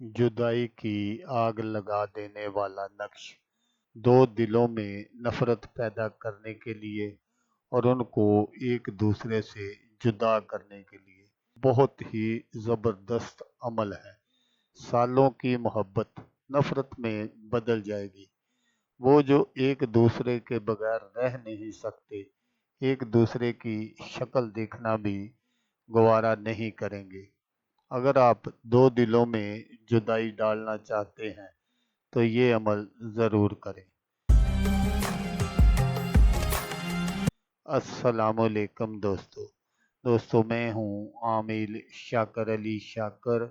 जुदाई की आग लगा देने वाला नक्श दो दिलों में नफरत पैदा करने के लिए और उनको एक दूसरे से जुदा करने के लिए बहुत ही ज़बरदस्त अमल है। सालों की मोहब्बत नफरत में बदल जाएगी। वो जो एक दूसरे के बगैर रह नहीं सकते, एक दूसरे की शक्ल देखना भी गवारा नहीं करेंगे। अगर आप दो दिलों में जुदाई डालना चाहते हैं तो ये अमल ज़रूर करें। अस्सलामुअलैकुम दोस्तों मैं हूँ आमिल शाकर अली शाकर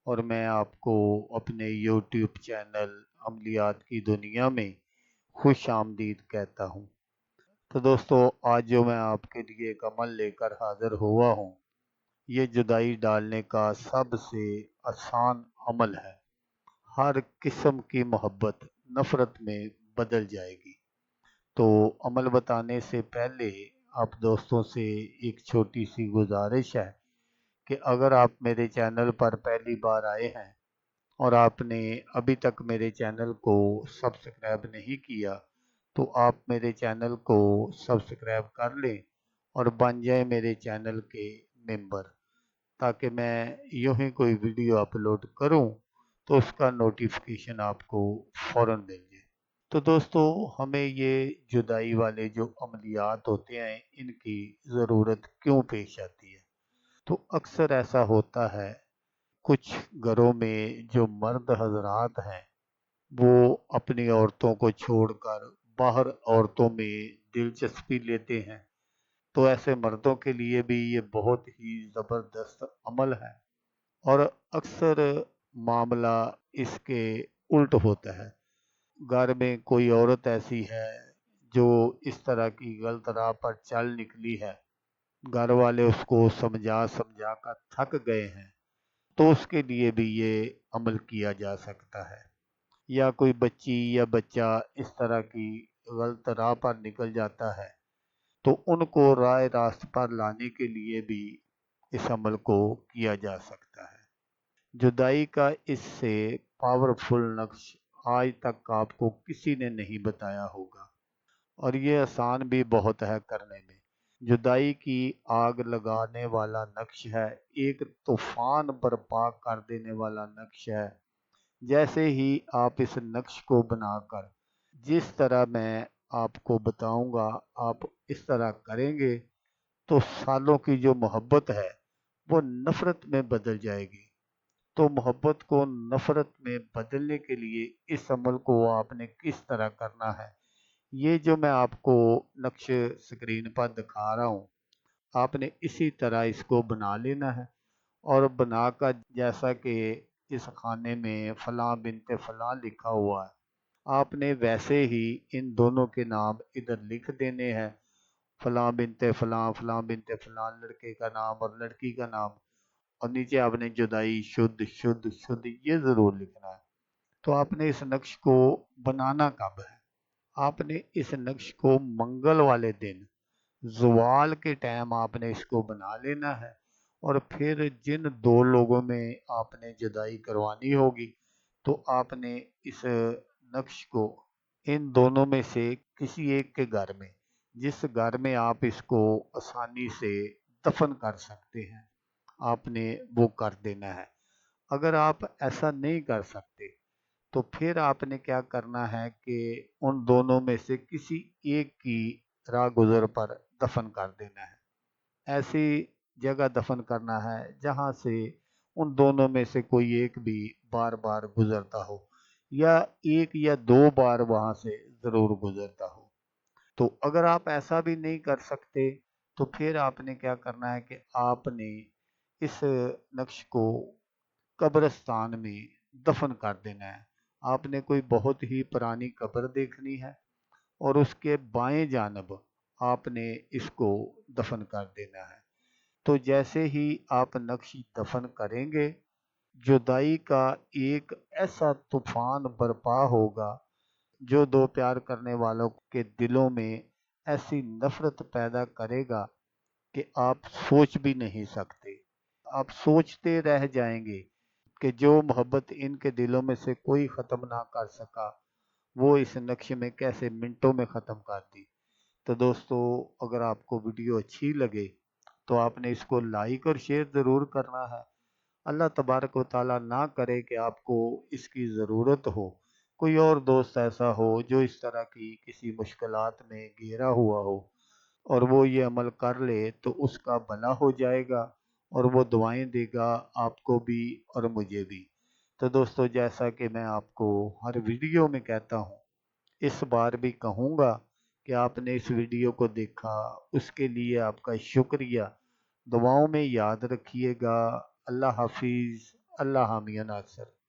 और मैं आपको अपने यूट्यूब चैनल अमलियात की दुनिया में खुश आमदीद कहता हूँ। तो दोस्तों, आज जो मैं आपके लिए एक अमल लेकर हाज़िर हुआ हूँ, ये जुदाई डालने का सबसे आसान अमल है। हर किस्म की मोहब्बत नफरत में बदल जाएगी। तो अमल बताने से पहले आप दोस्तों से एक छोटी सी गुजारिश है कि अगर आप मेरे चैनल पर पहली बार आए हैं और आपने अभी तक मेरे चैनल को सब्सक्राइब नहीं किया, तो आप मेरे चैनल को सब्सक्राइब कर लें और बन जाए मेरे चैनल के मेंबर, ताकि मैं यूं ही कोई वीडियो अपलोड करूं तो उसका नोटिफिकेशन आपको फ़ौरन मिल जाए। तो दोस्तों, हमें ये जुदाई वाले जो अमलियात होते हैं, इनकी ज़रूरत क्यों पेश आती है? तो अक्सर ऐसा होता है, कुछ घरों में जो मर्द हजरात हैं वो अपनी औरतों को छोड़कर बाहर औरतों में दिलचस्पी लेते हैं। तो ऐसे मर्दों के लिए भी ये बहुत ही ज़बरदस्त अमल है और अक्सर मामला इसके उल्ट होता है। घर में कोई औरत ऐसी है जो इस तरह की गलत राह पर चल निकली है, घर वाले उसको समझा समझा कर थक गए हैं, तो उसके लिए भी ये अमल किया जा सकता है। या कोई बच्ची या बच्चा इस तरह की गलत राह पर निकल जाता है, तो उनको राह रास्त पर लाने के लिए भी इस अमल को किया जा सकता है। जुदाई का इससे पावरफुल नक्श आज तक आपको किसी ने नहीं बताया होगा और ये आसान भी बहुत है करने में। जुदाई की आग लगाने वाला नक्श है, एक तूफान बर्पा कर देने वाला नक्श है। जैसे ही आप इस नक्श को बनाकर जिस तरह मैं आपको बताऊंगा, आप इस तरह करेंगे तो सालों की जो मोहब्बत है वो नफरत में बदल जाएगी। तो मोहब्बत को नफरत में बदलने के लिए इस अमल को आपने किस तरह करना है, ये जो मैं आपको नक्श स्क्रीन पर दिखा रहा हूँ, आपने इसी तरह इसको बना लेना है। और बनाकर जैसा कि इस खाने में फलां बिनते फलां लिखा हुआ है, आपने वैसे ही इन दोनों के नाम इधर लिख देने हैं। फलां बिनते फलां, फलां बिनते फलां, लड़के का नाम और लड़की का नाम, और नीचे आपने जुदाई शुद्ध शुद्ध शुद्ध ये ज़रूर लिखना है। तो आपने इस नक्श को बनाना कब है? आपने इस नक्श को मंगल वाले दिन ज़वाल के टाइम आपने इसको बना लेना है। और फिर जिन दो लोगों में आपने जुदाई करवानी होगी, तो आपने इस नक्श को इन दोनों में से किसी एक के घर में, जिस घर में आप इसको आसानी से दफन कर सकते हैं, आपने वो कर देना है। अगर आप ऐसा नहीं कर सकते, तो फिर आपने क्या करना है कि उन दोनों में से किसी एक की राह गुजर पर दफन कर देना है। ऐसी जगह दफन करना है जहाँ से उन दोनों में से कोई एक भी बार बार गुजरता हो, या एक या दो बार वहाँ से ज़रूर गुजरता हो। तो अगर आप ऐसा भी नहीं कर सकते, तो फिर आपने क्या करना है कि आपने इस नक्श को कब्रिस्तान में दफन कर देना है। आपने कोई बहुत ही पुरानी कब्र देखनी है और उसके बाएं जानब आपने इसको दफन कर देना है। तो जैसे ही आप नक्श दफन करेंगे, जुदाई का एक ऐसा तूफान बर्पा होगा जो दो प्यार करने वालों के दिलों में ऐसी नफरत पैदा करेगा कि आप सोच भी नहीं सकते। आप सोचते रह जाएंगे کہ جو محبت ان کے دلوں میں سے کوئی ختم نہ کر سکا وہ اس نقش میں کیسے منٹوں میں ختم کر دی۔ تو دوستو، اگر آپ کو ویڈیو اچھی لگے تو آپ نے اس کو لائک اور شیئر ضرور کرنا ہے۔ اللہ تبارک و تعالیٰ نہ کرے کہ آپ کو اس کی ضرورت ہو، کوئی اور دوست ایسا ہو جو اس طرح کی کسی مشکلات میں گھیرا ہوا ہو اور وہ یہ عمل کر لے تو اس کا بھلا ہو جائے گا اور وہ دعائیں دے گا آپ کو بھی اور مجھے بھی۔ تو دوستو، جیسا کہ میں آپ کو ہر ویڈیو میں کہتا ہوں، اس بار بھی کہوں گا کہ آپ نے اس ویڈیو کو دیکھا، اس کے لیے آپ کا شکریہ۔ دعاؤں میں یاد رکھیے گا۔ اللہ حافظ۔ اللہ حامی ناصر۔